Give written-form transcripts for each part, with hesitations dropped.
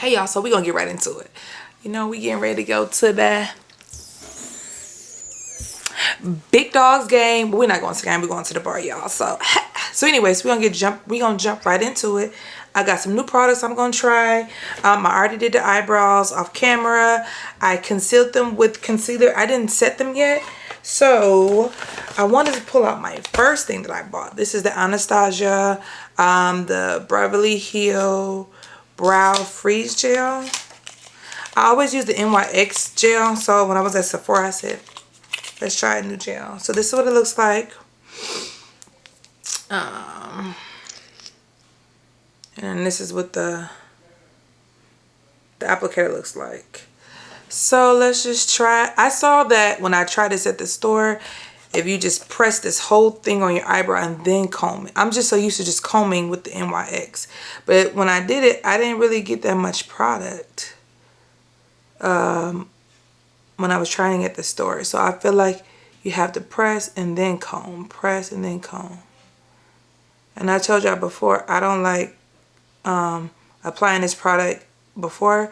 Hey y'all, so we gonna get right into it. You know, we getting ready to go to the big dogs game, but we're not going to the game, we're going to the bar, y'all. So anyways, we're gonna jump right into it. I got some new products I'm gonna try. I already did the eyebrows off camera. I concealed them with concealer. I didn't set them yet, so I wanted to pull out my first thing that I bought. This is the Anastasia the Beverly Hill brow freeze gel. I always use the NYX gel, so when I was at Sephora I said let's try a new gel. So this is what it looks like. And this is what the applicator looks like. So let's just try. I saw that when I tried this at the store, if you just press this whole thing on your eyebrow and then comb it. I'm just so used to just combing with the NYX. But when I did it, I didn't really get that much product when I was trying it at the store. So I feel like you have to press and then comb. Press and then comb. And I told y'all before, I don't like applying this product before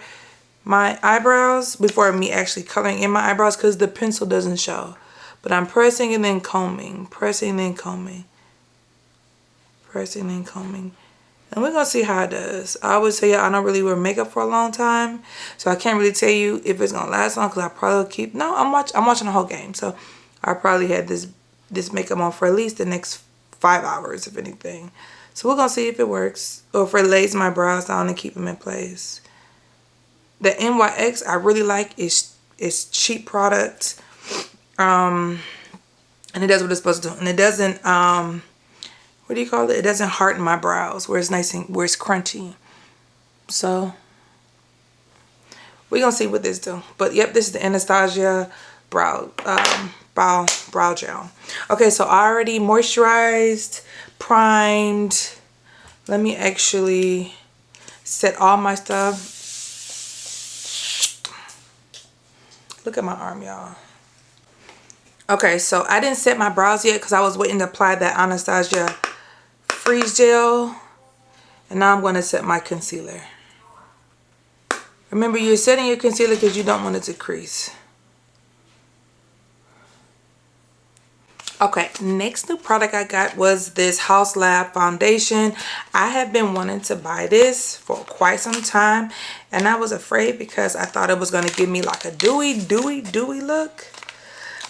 my eyebrows, before me actually coloring in my eyebrows, because the pencil doesn't show. But I'm pressing and then combing, pressing and then combing, pressing and then combing. And we're gonna see how it does. I always say I don't really wear makeup for a long time, so I can't really tell you if it's gonna last long, because I probably keep, no, I'm watching the whole game, so I probably had this makeup on for at least the next 5 hours, if anything. So we're gonna see if it works, or if it lays my brows down and keep them in place. The NYX I really like. It's cheap product. And it does what it's supposed to do. And it doesn't, what do you call it? It doesn't harden my brows where it's nice and where it's crunchy. So we're gonna see what this do. But yep, this is the Anastasia brow gel. Okay, so I already moisturized, primed. Let me actually set all my stuff. Look at my arm, y'all. Okay, so I didn't set my brows yet because I was waiting to apply that Anastasia freeze gel. And now I'm going to set my concealer. Remember, you're setting your concealer because you don't want it to crease. Okay, next new product I got was this Haus Lab foundation. I have been wanting to buy this for quite some time, and I was afraid because I thought it was going to give me like a dewy look.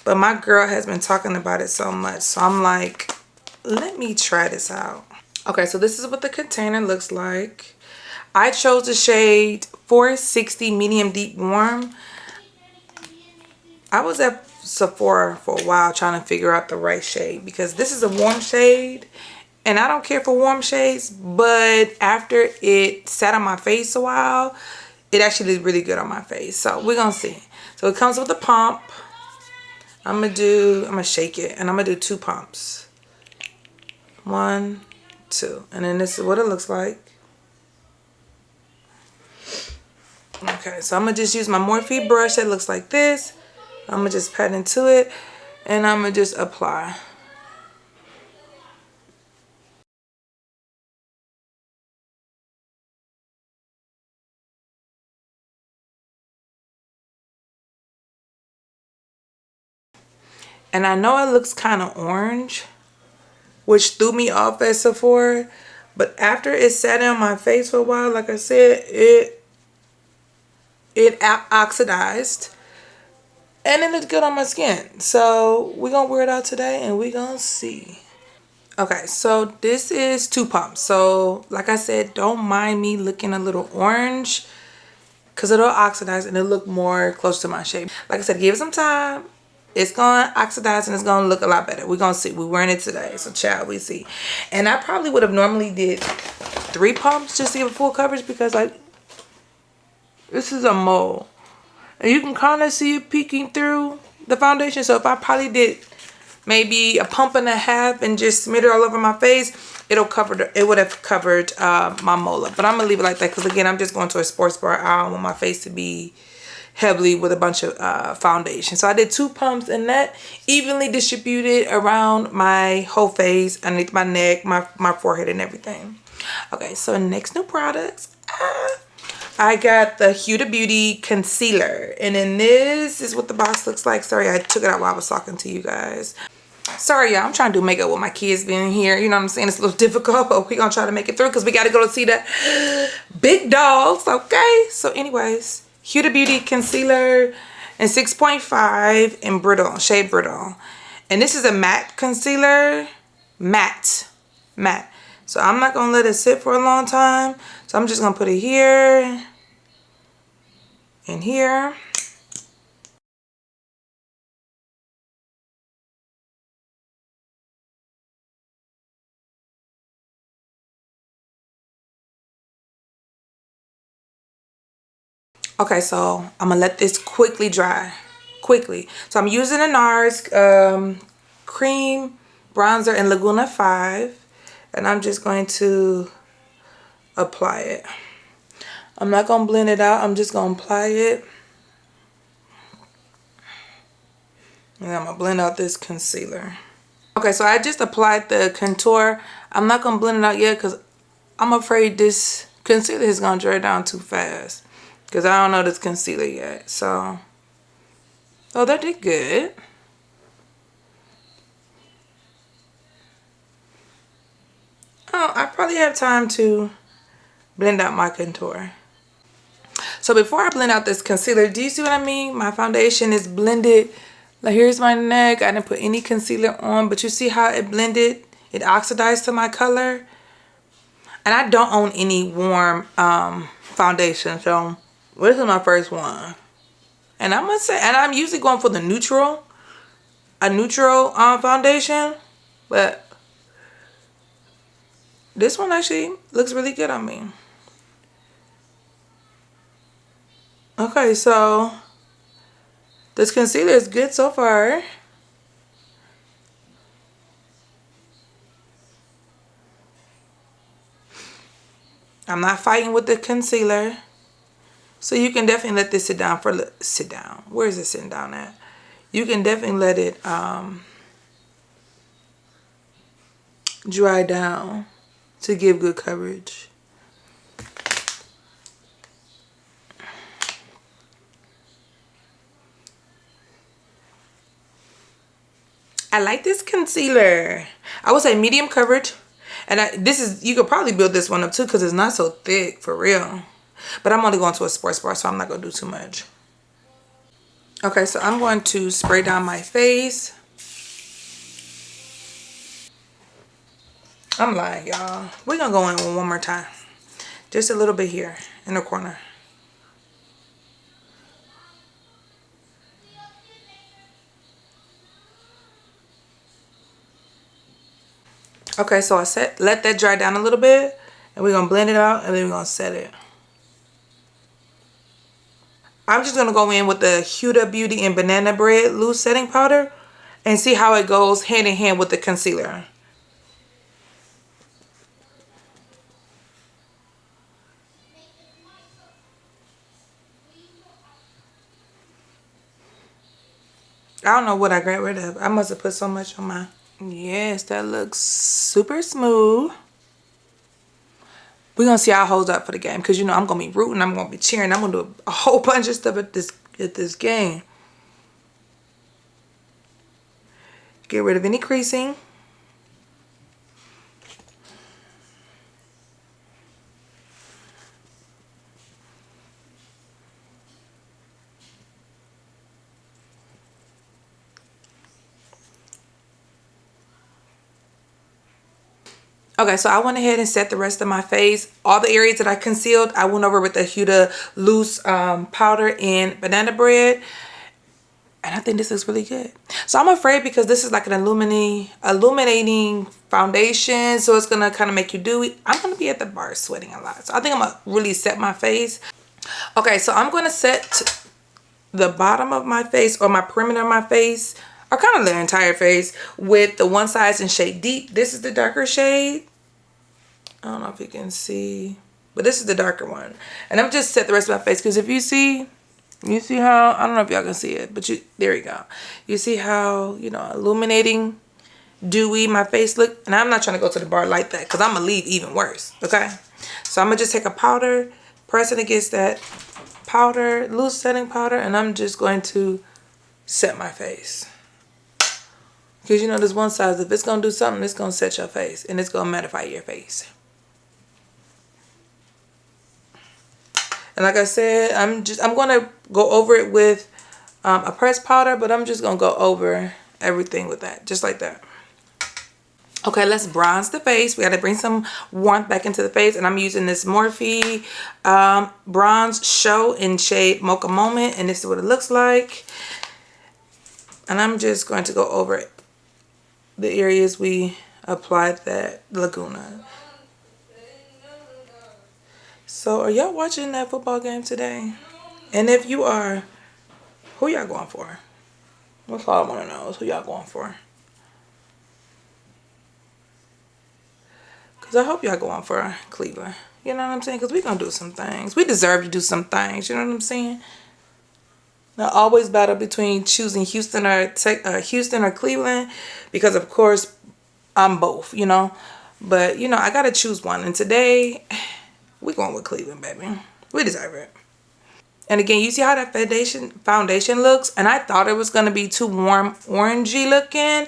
But my girl has been talking about it so much, so I'm like, let me try this out. Okay, so this is what the container looks like. I chose the shade 460 medium deep warm. I was at Sephora for a while trying to figure out the right shade, because this is a warm shade and I don't care for warm shades, but after it sat on my face a while, it actually did really good on my face. So we're gonna see. So it comes with a pump. I'm gonna shake it, and I'm gonna do 2 pumps. 1, 2, and then this is what it looks like. Okay, so I'm gonna just use my Morphe brush that looks like this. I'm gonna just pat into it, and I'm gonna just apply. And I know it looks kind of orange, which threw me off at Sephora, but after it sat on my face for a while, like I said, it oxidized. And it looked good on my skin. So we're going to wear it out today and we're going to see. Okay, so this is 2 pumps. So like I said, don't mind me looking a little orange, because it'll oxidize and it'll look more close to my shade. Like I said, give it some time. It's going to oxidize and it's going to look a lot better. We're going to see. We're wearing it today. So child, we see. And I probably would have normally did 3 pumps just to give it full coverage, because like this is a mole. And you can kind of see it peeking through the foundation. So if I probably did maybe a pump and a half and just smeared it all over my face, it would have covered my molar. But I'm going to leave it like that, because again, I'm just going to a sports bar. I don't want my face to be heavily with a bunch of foundation. So I did 2 pumps, and that evenly distributed around my whole face, underneath my neck, my forehead and everything. Okay, so next new products. I got the Huda Beauty concealer, and then this is what the box looks like. Sorry, I took it out while I was talking to you guys. Sorry, y'all, I'm trying to do makeup with my kids being here. You know what I'm saying? It's a little difficult, but we're gonna try to make it through because we got to go to see the big dogs. Okay, so anyways, Huda Beauty concealer in 6.5 in Brittle, shade Brittle. And this is a matte concealer. Matte. So I'm not gonna let it sit for a long time. So I'm just gonna put it here and here. Okay, so I'm gonna let this quickly dry. Quickly. So I'm using a NARS cream bronzer in Laguna 5. And I'm just going to apply it. I'm not gonna blend it out. I'm just gonna apply it. And I'm gonna blend out this concealer. Okay, so I just applied the contour. I'm not gonna blend it out yet because I'm afraid this concealer is gonna dry down too fast. Because I don't know this concealer yet. So, oh, that did good. Oh, I probably have time to blend out my contour. So before I blend out this concealer, do you see what I mean? My foundation is blended. Like, here's my neck. I didn't put any concealer on, but you see how it blended? It oxidized to my color. And I don't own any warm foundation, so this is my first one. And I'm gonna say, and I'm usually going for the neutral, a neutral foundation, but this one actually looks really good on me. Okay, so this concealer is good so far. I'm not fighting with the concealer. So you can definitely let this sit down for, sit down. Where is it sitting down at? You can definitely let it dry down to give good coverage. I like this concealer. I would say medium coverage. And this is, you could probably build this one up too because it's not so thick for real. But I'm only going to a sports bar, so I'm not going to do too much. Okay, so I'm going to spray down my face. I'm lying, y'all. We're going to go in one more time. Just a little bit here in the corner. Okay, so I let that dry down a little bit. And we're going to blend it out and then we're going to set it. I'm just going to go in with the Huda Beauty and Banana Bread loose setting powder and see how it goes hand in hand with the concealer. I don't know what I got rid of. I must have put so much on my... Yes, that looks super smooth. We're going to see how it holds up for the game. Because, you know, I'm going to be rooting. I'm going to be cheering. I'm going to do a whole bunch of stuff at this game. Get rid of any creasing. Okay, so I went ahead and set the rest of my face. All the areas that I concealed, I went over with the Huda loose powder and Banana Bread. And I think this looks really good. So I'm afraid because this is like an illuminating foundation. So it's going to kind of make you dewy. I'm going to be at the bar sweating a lot. So I think I'm going to really set my face. Okay, so I'm going to set the bottom of my face or my perimeter of my face, or kind of the entire face, with the One Size in shade Deep. This is the darker shade. I don't know if you can see, but this is the darker one. And I'm just set the rest of my face because if you see how, I don't know if y'all can see it, but there you go. You see how, you know, illuminating, dewy my face look. And I'm not trying to go to the bar like that because I'm going to leave even worse, okay? So I'm going to just take a powder, pressing against that powder, loose setting powder, and I'm just going to set my face. Because you know this one size, if it's going to do something, it's going to set your face. And it's going to mattify your face. And like I said, I'm going to go over it with a pressed powder. But I'm just going to go over everything with that. Just like that. Okay, let's bronze the face. We got to bring some warmth back into the face. And I'm using this Morphe Bronze Show in shade Mocha Moment. And this is what it looks like. And I'm just going to go over it. The areas we applied that Laguna. So are y'all watching that football game today? And if you are, who y'all going for? That's all I want to know is who y'all going for. Because I hope y'all going for Cleveland. You know what I'm saying? Because we're going to do some things. We deserve to do some things. You know what I'm saying? Now, always battle between choosing Houston or Cleveland, because of course I'm both, you know. But you know, I gotta choose one, and today we're going with Cleveland, baby. We deserve it. And again, you see how that foundation looks, and I thought it was gonna be too warm, orangey looking,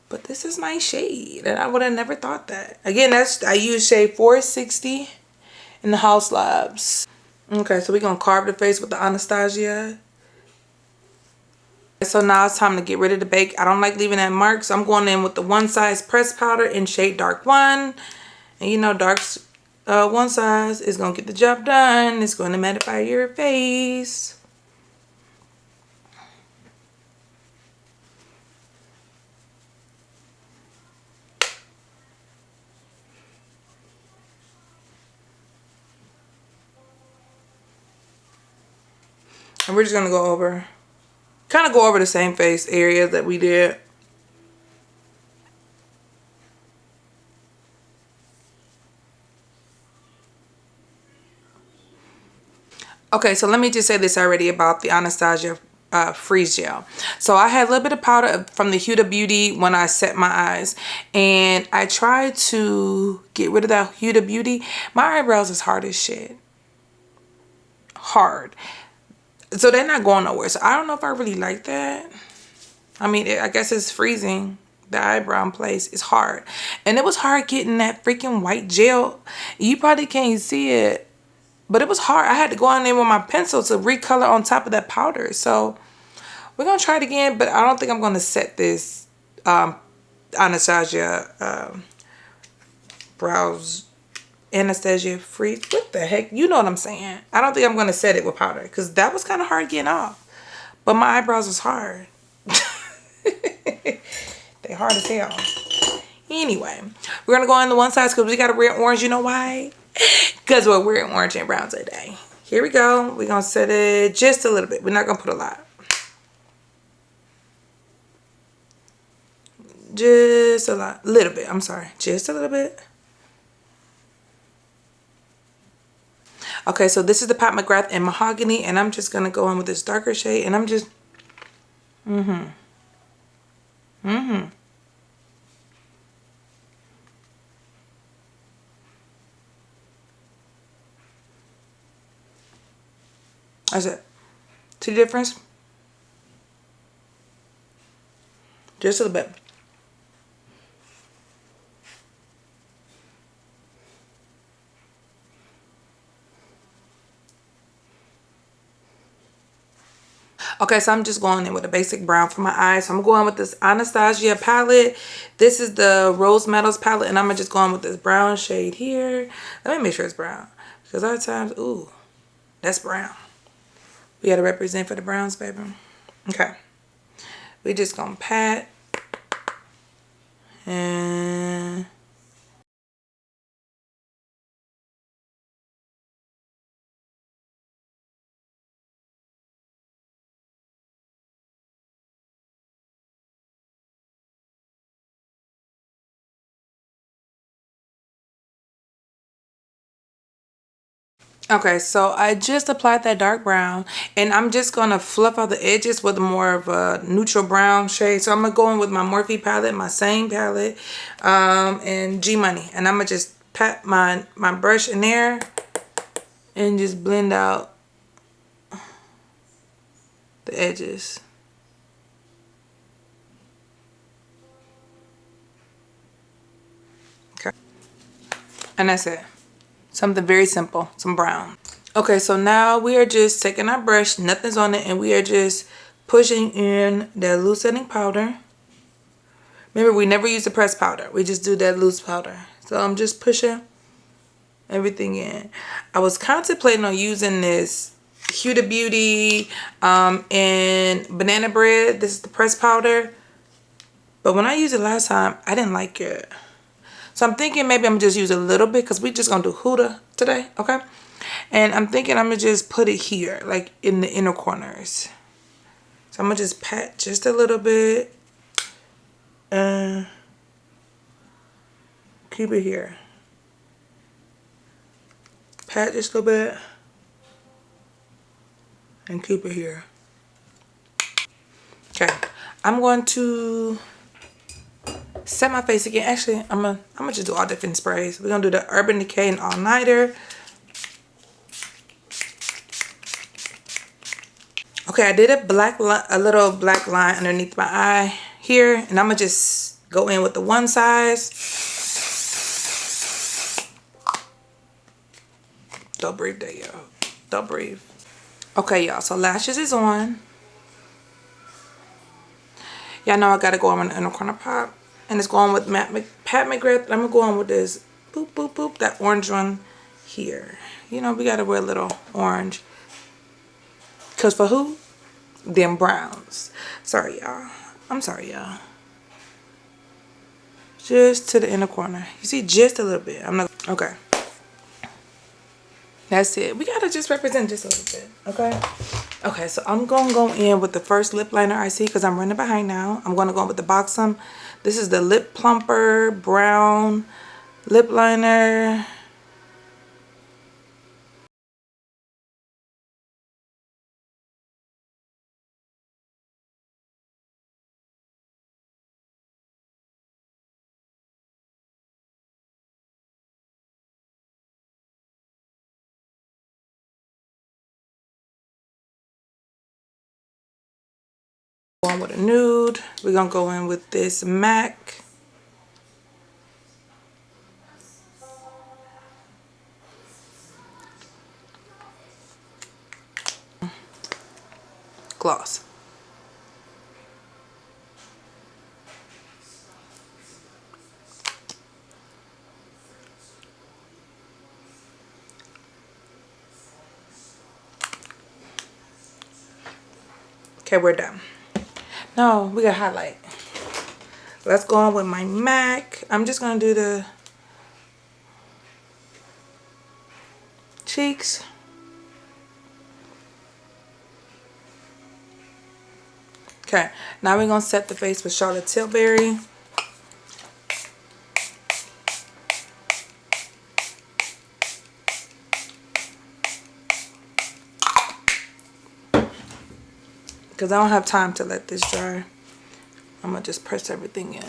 but this is my shade, and I would have never thought that. Again, I use shade 460 in the Haus Labs. Okay, so we're going to carve the face with the Anastasia. So now it's time to get rid of the bake. I don't like leaving that mark, so I'm going in with the One Size pressed powder in shade Dark 1. And you know, Dark's One Size is going to get the job done. It's going to mattify your face. And we're just going to go over, kind of go over the same face area that we did. Okay, so let me just say this already about the Anastasia freeze gel. So I had a little bit of powder from the Huda Beauty when I set my eyes. And I tried to get rid of that Huda Beauty. My eyebrows is hard as shit. Hard. So they're not going nowhere. So I don't know if I really like that. I mean, I guess it's freezing. The eyebrow in place is hard. And it was hard getting that freaking white gel. You probably can't see it, but it was hard. I had to go in there with my pencil to recolor on top of that powder. So we're going to try it again, but I don't think I'm going to set this Anastasia brows Anastasia freeze. What the heck? You know what I'm saying. I don't think I'm going to set it with powder because that was kind of hard getting off. But my eyebrows is hard. They hard as hell. Anyway, we're going to go in the One Size because we got to wear orange. You know why? Because we're wearing orange and brown today. Here we go. We're going to set it just a little bit. We're not going to put a lot. Just a lot. Little bit. I'm sorry. Just a little bit. Okay, so this is the Pot McGrath in Mahogany, and I'm just going to go in with this darker shade, and I'm just, That's it. See the difference? Just a little bit. Okay, so I'm just going in with a basic brown for my eyes. So I'm going with this Anastasia palette. This is the Rose Metals palette, and I'm going to just go in with this brown shade here. Let me make sure it's brown. Because other times, ooh, that's brown. We got to represent for the browns, baby. Okay. We just going to pat. And okay, so I just applied that dark brown, and I'm just going to fluff out the edges with more of a neutral brown shade. So I'm going to go in with my Morphe palette, my same palette, and G Money. And I'm going to just pat my brush in there and just blend out the edges. Okay. And that's it. Something very simple, some brown. Okay, so now we are just taking our brush, nothing's on it, and we are just pushing in that loose setting powder. Remember, we never use the pressed powder. We just do that loose powder. So I'm just pushing everything in. I was contemplating on using this Huda Beauty and banana bread. This is the pressed powder. But when I used it last time, I didn't like it. So I'm thinking maybe I'm just use a little bit because we're just going to do Huda today, okay? And I'm thinking I'm going to just put it here, like in the inner corners. So I'm going to just pat just a little bit. And keep it here. Pat just a little bit. And keep it here. Okay. I'm going to set my face again. Actually, I'm gonna just do all different sprays. We're gonna do the Urban Decay and All Nighter. Okay, I did a little black line underneath my eye here, and I'm gonna just go in with the one size. Don't breathe there, y'all. Don't breathe. Okay, y'all. So lashes is on. Y'all know I gotta go on the inner corner pop. And it's going with Pat McGrath. I'm gonna go on with this boop, boop, boop, that orange one here. You know, we gotta wear a little orange. Cause for who? Them browns. Sorry, y'all. I'm sorry, y'all. Just to the inner corner. You see, just a little bit. I'm not, okay. That's it. We gotta just represent just a little bit, okay? Okay, so I'm gonna go in with the first lip liner I see because I'm running behind now. I'm gonna go in with the Buxom. This is the Lip Plumper Brown Lip Liner. Going with a nude. We're gonna go in with this MAC. Gloss. Okay, we're done. No, we got highlight. Let's go on with my MAC. I'm just gonna do the cheeks. Okay, now we're gonna set the face with Charlotte Tilbury. Because I don't have time to let this dry. I'm gonna just press everything in.